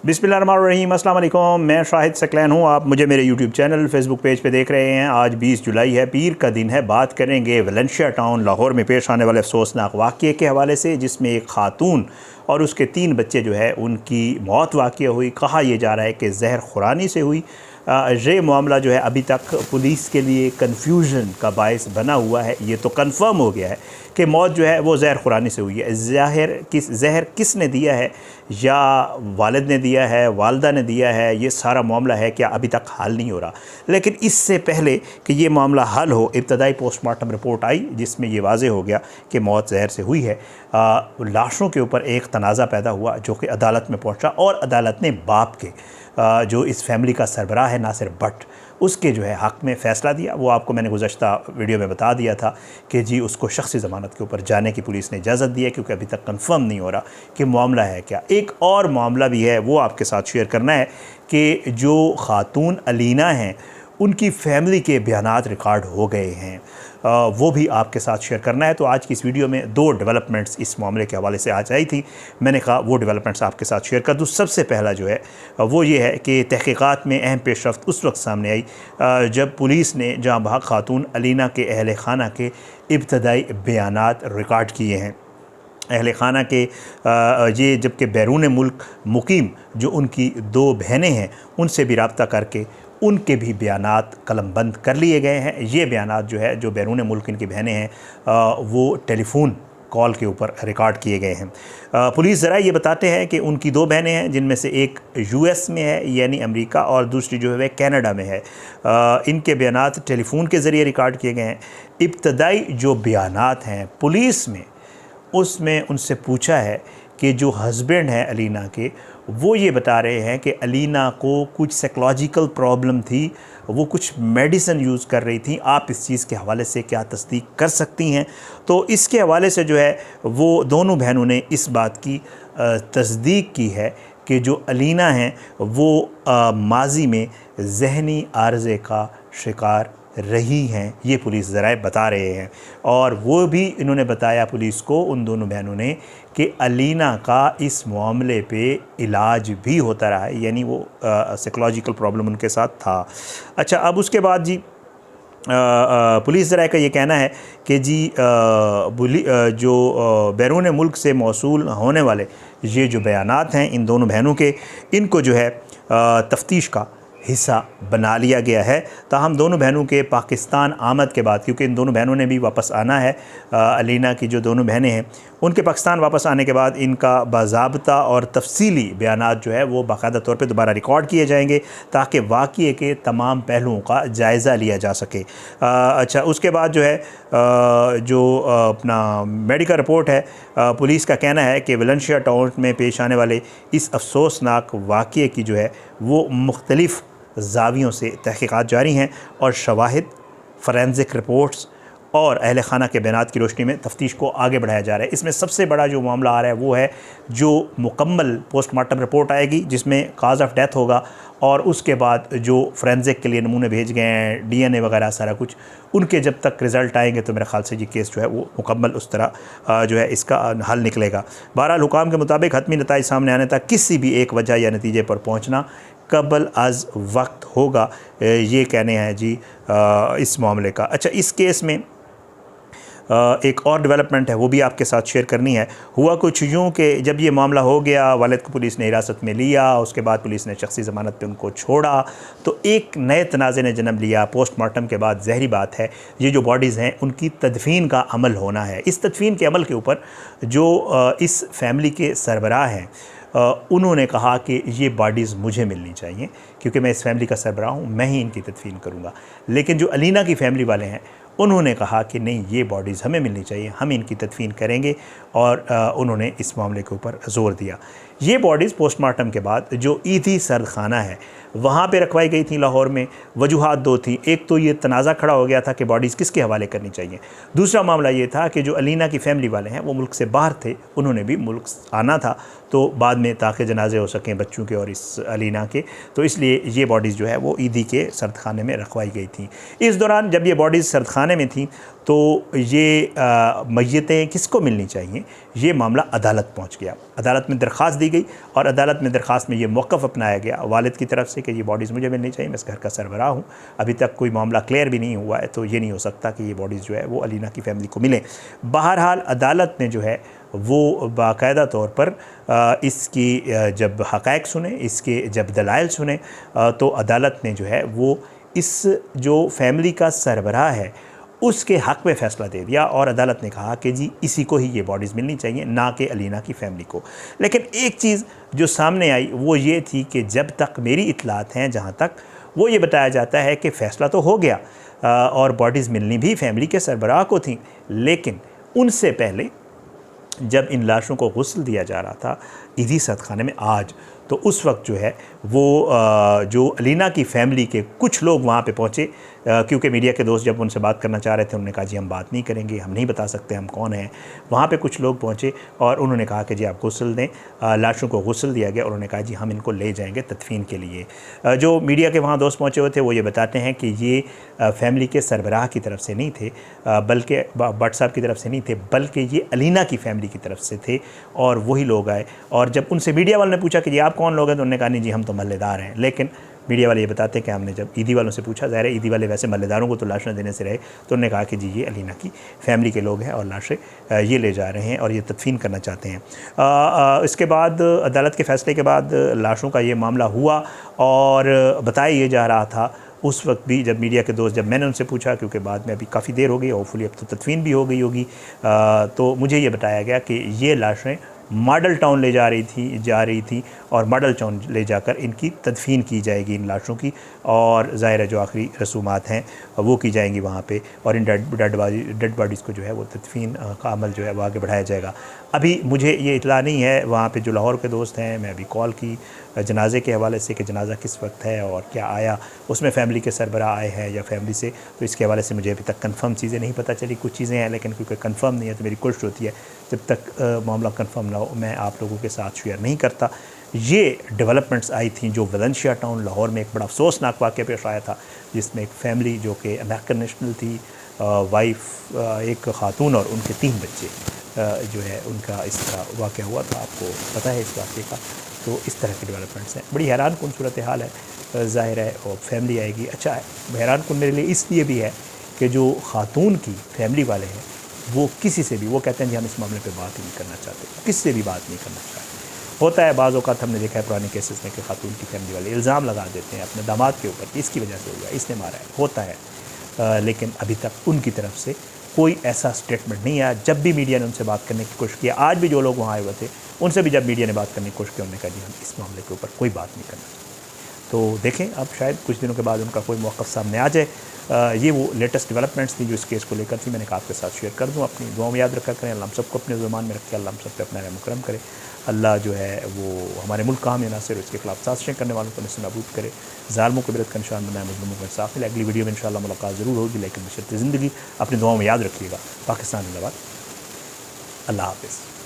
बिस्मिल्लाहिर्रहमानिर्रहीम, अस्सलाम वालेकुम। मैं शाहिद सकलैन हूँ। आप मुझे मेरे यूट्यूब चैनल फेसबुक पेज पे देख रहे हैं। आज 20 जुलाई है, पीर का दिन है। बात करेंगे वेलेंशिया टाउन लाहौर में पेश आने वाले अफसोसनाक वाक़ये के हवाले से, जिसमें एक खातून और उसके 3 बच्चे जो है उनकी मौत वाक़या हुई। कहा यह जा रहा है कि जहर खुरानी से हुई। ये मामला जो है अभी तक पुलिस के लिए कन्फ्यूजन का बायस बना हुआ है। ये तो कन्फर्म हो गया है कि मौत जो है वो जहर खुरानी से हुई है। जहर किसने दिया है, या वालिद ने दिया है, वालदा ने दिया है, ये सारा मामला है क्या अभी तक हल नहीं हो रहा। लेकिन इससे पहले कि ये मामला हल हो, इब्तदाई पोस्टमार्टम रिपोर्ट आई जिसमें ये वाज़े हो गया कि मौत जहर से हुई है। लाशों के ऊपर एक तनाज़ा पैदा हुआ जो कि अदालत में पहुँचा, और अदालत ने बाप के जो इस फैमिली का सरबराह है नासिर भट्ट, उसके जो है हक़ में फ़ैसला दिया। वो आपको मैंने गुज़श्ता वीडियो में बता दिया था कि जी उसको शख़्सी ज़मानत के ऊपर जाने की पुलिस ने इजाज़त दी है, क्योंकि अभी तक कंफर्म नहीं हो रहा कि मामला है क्या। एक और मामला भी है, वो आपके साथ शेयर करना है कि जो ख़ातून अलीना हैं उनकी फ़ैमिली के बयानात रिकॉर्ड हो गए हैं, वो भी आपके साथ शेयर करना है। तो आज की इस वीडियो में 2 डेवलपमेंट्स इस मामले के हवाले से आज आई थी। मैंने कहा वो डेवलपमेंट्स आपके साथ शेयर कर दूँ। सबसे पहला जो है वो ये है कि तहक़ीक़ात में अहम पेशरफ्त उस वक्त सामने आई जब पुलिस ने जाँ बहक खातून अलीना के अहल खाना के इब्तदाई बयानात रिकॉर्ड किए हैं। अहल खाना के ये जबकि बैरून मुल्क मुकीम जो उनकी 2 बहनें हैं उनसे भी रब्ता करके उनके भी बयानात कलमबंद कर लिए गए हैं। ये बयानात जो है, जो बैरून मुल्क इनकी बहनें हैं वो टेलीफोन कॉल के ऊपर रिकॉर्ड किए गए हैं। पुलिस ज़रा ये बताते हैं कि उनकी 2 बहनें हैं जिनमें से एक यूएस में है यानी अमेरिका, और दूसरी जो है वह कनाडा में है। इनके बयानात टेलीफोन के ज़रिए रिकॉर्ड किए गए हैं। इब्तदाई जो बयानात हैं पुलिस में, उसमें उनसे पूछा है कि जो हस्बैंड हैं अलीना के, वो ये बता रहे हैं कि अलीना को कुछ साइकोलॉजिकल प्रॉब्लम थी, वो कुछ मेडिसिन यूज़ कर रही थी। आप इस चीज़ के हवाले से क्या तस्दीक कर सकती हैं? तो इसके हवाले से जो है वो दोनों बहनों ने इस बात की तस्दीक की है कि जो अलीना हैं वो माजी में ज़हनी आर्ज़े का शिकार रही हैं, ये पुलिस ज़राए बता रहे हैं। और वो भी इन्होंने बताया पुलिस को, उन दोनों बहनों ने, कि अलीना का इस मामले पे इलाज भी होता रहा है, यानी वो साइकोलॉजिकल प्रॉब्लम उनके साथ था। अच्छा, अब उसके बाद जी पुलिस ज़राए का ये कहना है कि जी जो बैरून मुल्क से मौसूल होने वाले ये जो बयानात हैं इन दोनों बहनों के, इनको जो है तफ्तीश का हिस्सा बना लिया गया है। ताहम दोनों बहनों के पाकिस्तान आमद के बाद, क्योंकि इन दोनों बहनों ने भी वापस आना है, अलीना की जो दोनों बहनें हैं उनके पाकिस्तान वापस आने के बाद इनका बाज़ाब्ता और तफसीली बयानात जो है वो बाकायदा तौर पे दोबारा रिकॉर्ड किए जाएंगे ताकि वाक़ये के तमाम पहलुओं का जायज़ा लिया जा सके। अच्छा, उसके बाद जो है जो अपना मेडिकल रिपोर्ट है, पुलिस का कहना है कि वेलेंशिया टाउन में पेश आने वाले इस अफसोसनाक वाक़ये की जो है वो मुख्तलिफ़ ज़ावियों से तहक़ीक़ात जारी हैं, और शवाहिद, फ़ोरेंसिक रिपोर्ट्स और अहल खाना के बयानात की रोशनी में तफ्तीश को आगे बढ़ाया जा रहा है। इसमें सबसे बड़ा जो मामला आ रहा है वो है जो मुकम्मल पोस्टमार्टम रिपोर्ट आएगी जिसमें काज़ ऑफ डेथ होगा, और उसके बाद जो फ़ोरेंसिक के लिए नमूने भेज गए हैं, DNA वगैरह सारा कुछ, उनके जब तक रिज़ल्ट आएंगे तो मेरे ख़्याल से ये केस जो है वो मुकम्मल उस तरह जो है इसका हल निकलेगा। बहरहाल हुकाम के मुताबिक हतमी नताइज सामने आने तक किसी भी एक वजह या नतीजे पर पहुँचना कबल अज़ वक्त होगा, ये कहने हैं जी इस मामले का। अच्छा, इस केस में एक और डेवलपमेंट है, वो भी आपके साथ शेयर करनी है। हुआ कुछ यूँ कि जब ये मामला हो गया, वालिद को पुलिस ने हिरासत में लिया, उसके बाद पुलिस ने शख्सी ज़मानत पे उनको छोड़ा, तो एक नए तनाज़े ने जन्म लिया। पोस्टमार्टम के बाद ज़ाहिरी बात है ये जो बॉडीज़ हैं उनकी तदफ़ीन का अमल होना है। इस तदफ़ीन के अमल के ऊपर जो इस फैमिली के सरबराह हैं उन्होंने कहा कि ये बॉडीज़ मुझे मिलनी चाहिए, क्योंकि मैं इस फैमिली का सरबराह हूँ, मैं ही इनकी तदफ़ीन करूँगा। लेकिन जो अलीना की फैमिली वाले हैं उन्होंने कहा कि नहीं, ये बॉडीज़ हमें मिलनी चाहिए, हम इनकी तदफ़ीन करेंगे, और उन्होंने इस मामले के ऊपर ज़ोर दिया। ये बॉडीज़ पोस्टमार्टम के बाद जो ईदी सर्द खाना है वहाँ पे रखवाई गई थी लाहौर में। वजूहात दो थी, एक तो ये तनाज़ा खड़ा हो गया था कि बॉडीज़ किसके हवाले करनी चाहिए। दूसरा मामला ये था कि जो अलीना की फैमिली वाले हैं वो मुल्क से बाहर थे, उन्होंने भी मुल्क आना था, तो बाद में ताकि जनाजे हो सकें बच्चों के और इस अलीना के, तो इसलिए ये बॉडीज़ जो है वो ईदी के सर्दखाने में रखवाई गई थी। इस दौरान जब ये बॉडीज़ सर्दखाने में थी तो ये मैयतें किसको मिलनी चाहिए, ये मामला अदालत पहुंच गया। अदालत में दरख्वास्त दी गई और अदालत में दरख्वास्त में ये मौक़िफ़ अपनाया गया वालिद की तरफ से कि ये बॉडीज़ मुझे मिलनी चाहिए, मैं इस घर का सरबराह हूँ, अभी तक कोई मामला क्लियर भी नहीं हुआ है, तो ये नहीं हो सकता कि ये बॉडीज़ जो है वो अलीना की फैमिली को मिले। बहरहाल अदालत ने जो है वो बाकायदा तौर पर इसकी जब हक़ाइक़ सुने, इसके जब दलाइल सुने, तो अदालत ने जो है वो इस जो फैमिली का सरबराह है उसके हक़ में फ़ैसला दे दिया और अदालत ने कहा कि जी इसी को ही ये बॉडीज़ मिलनी चाहिए, ना कि अलीना की फ़ैमिली को। लेकिन एक चीज़ जो सामने आई वो ये थी कि जब तक मेरी इत्तलात हैं, जहाँ तक वो ये बताया जाता है कि फ़ैसला तो हो गया और बॉडीज़ मिलनी भी फैमिली के सरबराह को थी, लेकिन उनसे पहले जब इन लाशों को गुस्ल दिया जा रहा था ईदी सदखाने में आज, तो उस वक्त जो है वो जो अलीना की फ़ैमिली के कुछ लोग वहाँ पे पहुँचे, क्योंकि मीडिया के दोस्त जब उनसे बात करना चाह रहे थे उन्होंने कहा जी हम बात नहीं करेंगे, हम नहीं बता सकते हम कौन हैं। वहाँ पे कुछ लोग पहुँचे और उन्होंने कहा कि जी आप गुस्ल दें। लाशों को गुस्ल दिया गया और उन्होंने कहा जी हम इनको ले जाएंगे तदफीन के लिए। जो मीडिया के वहाँ दोस्त पहुँचे हुए थे वो ये बताते हैं कि ये फ़ैमिली के सरबराह की तरफ से नहीं थे, बल्कि भट्ट साहब की तरफ से नहीं थे, बल्कि ये अलीना की फ़ैमिली की तरफ से थे और वही लोग आए। और जब उनसे मीडिया वालों ने पूछा कि जी आप कौन लोग हैं, तो उन्होंने कहा नहीं जी हम तो महल्लेदार हैं। लेकिन मीडिया वाले ये बताते हैं कि हमने जब ईदी वालों से पूछा, ज़ाहिर है ईदी वाले वैसे महल्लेदारों को तो लाश न देने से रहे, तो उन्होंने कहा कि जी ये अलीना की फ़ैमिली के लोग हैं और लाशें ये ले जा रहे हैं और ये तदफीन करना चाहते हैं। इसके बाद अदालत के फ़ैसले के बाद लाशों का ये मामला हुआ और बताया ये जा रहा था उस वक्त भी जब मीडिया के दोस्त, जब मैंने उनसे पूछा, क्योंकि बाद में अभी काफ़ी देर हो गई, होपफुली अब तो तदफीन भी हो गई होगी, तो मुझे ये बताया गया कि ये लाशें मॉडल टाउन ले जा रही थी और मॉडल टाउन ले जाकर इनकी तदफीन की जाएगी इन लाशों की, और ज़ाहिर है जो आखिरी रसूमात हैं वो की जाएंगी वहाँ पे, और इन डेड बॉडीज़ को जो है वो तदफीन का अमल जो है वो आगे बढ़ाया जाएगा। अभी मुझे ये इतला नहीं है, वहाँ पे जो लाहौर के दोस्त हैं, मैं अभी कॉल की जनाजे के हवाले से कि जनाजा किस वक्त है और क्या आया, उसमें फ़ैमिली के सरबराह आए हैं या फैमिली से, तो इसके हवाले से मुझे अभी तक कंफर्म चीज़ें नहीं पता चली। कुछ चीज़ें हैं लेकिन क्योंकि कंफर्म नहीं है तो मेरी कोशिश होती है जब तक मामला कंफर्म ना हो मैं आप लोगों के साथ शेयर नहीं करता। ये डेवलपमेंट्स आई थी जो वलेंशिया टाउन लाहौर में एक बड़ा अफसोसनाक वाक़या पेश आया था, जिसमें एक फ़ैमिली जो कि अमेरिकन नेशनल थी, वाइफ एक ख़ातून और उनके 3 बच्चे जो है उनका इस तरह वाक़या हुआ था। आपको पता है इस वाक़े का। तो इस तरह के डेवलपमेंट्स हैं, बड़ी हैरान कुन सूरत हाल है। ज़ाहिर है और फैमिली आएगी। अच्छा हैरान कुन मेरे लिए इसलिए भी है कि जो ख़ातून की फैमिली वाले हैं वो किसी से भी, वो कहते हैं जी हम इस मामले पे बात ही नहीं करना चाहते, किसी से भी बात नहीं करना चाहते। होता है बाज़ औक़ात, हमने देखा है पुराने केसेस में कि ख़ातून की फैमिली वाले इल्ज़ाम लगा देते हैं अपने दामाद के ऊपर, इसकी वजह से हो गया, इसने मारा है, होता है। लेकिन अभी तक उनकी तरफ से कोई ऐसा स्टेटमेंट नहीं आया। जब भी मीडिया ने उनसे बात करने की कोशिश की, आज भी जो लोग वहाँ आए हुए थे उनसे भी जब मीडिया ने बात करने की कोशिश की, उन्होंने कहा जी हम इस मामले के ऊपर कोई बात नहीं करना। तो देखें अब शायद कुछ दिनों के बाद उनका कोई मौक़िफ़ सामने आ जाए। ये वो लेटेस्ट डेवलपमेंट्स थी जो इस केस को लेकर थी, मैंने कहा आपके साथ शेयर कर दूँ। अपनी दुआ में याद रखा करें, अल्लाह हम सबको अपने ज़ुबान में रखे, अल्लाह हम सब पे अपना रहम करम करे। अल्लाह जो है वो हमारे मुल्क का हम नासिर इसके खिलाफ साजिशें करने वालों को नबूद करे, ज़ालिमों को बिरत का निशान बनाए, मज़लूमों को इंसाफ मिले। अगली वीडियो में इंशाअल्लाह मुलाकात ज़रूर होगी, लेकिन बशर्ते ज़िंदगी अपनी दुआओं में याद रखिएगा। पाकिस्तान जिंदाबाद। अल्लाह हाफ़िज़।